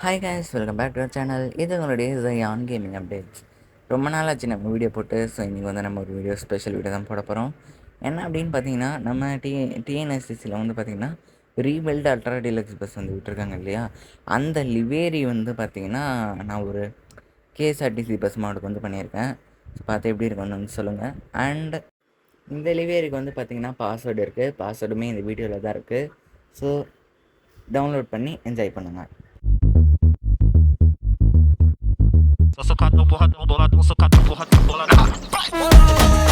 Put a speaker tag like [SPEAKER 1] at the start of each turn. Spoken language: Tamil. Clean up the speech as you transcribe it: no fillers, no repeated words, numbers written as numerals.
[SPEAKER 1] Hi guys, welcome back to our channel. இது உங்களுடைய ஜயான் கேமிங் அப்டேட்ஸ். ரொம்ப நாளாச்சு நம்ம வீடியோ போட்டு. ஸோ இன்றைக்கி வந்து நம்ம ஒரு ஸ்பெஷல் வீடியோ தான் போட போகிறோம். என்ன அப்படின்னு பார்த்தீங்கன்னா, நம்ம டிஎன்எஸ்சிசியில் வந்து பார்த்திங்கன்னா ரீபில்ட் அல்ட்ரா டீலக்ஸ் பஸ் வந்து விட்டுருக்காங்க இல்லையா, அந்த லிவேரி வந்து பார்த்திங்கன்னா நான் ஒரு கேஎஸ்ஆர்டிசி பஸ் மாடலுக்கு வந்து பண்ணியிருக்கேன். ஸோ பார்த்து எப்படி இருக்குன்னு வந்து சொல்லுங்கள். அண்ட் இந்த லிவேரிக்கு வந்து பார்த்திங்கன்னா பாஸ்வேர்டு இருக்குது. பாஸ்வேர்டுமே இந்த வீடியோவில் தான் இருக்குது. ஸோ டவுன்லோட் பண்ணி என்ஜாய் பண்ணுங்கள்.
[SPEAKER 2] Socadão, porradão, boladão, socadão, porradão, boladão.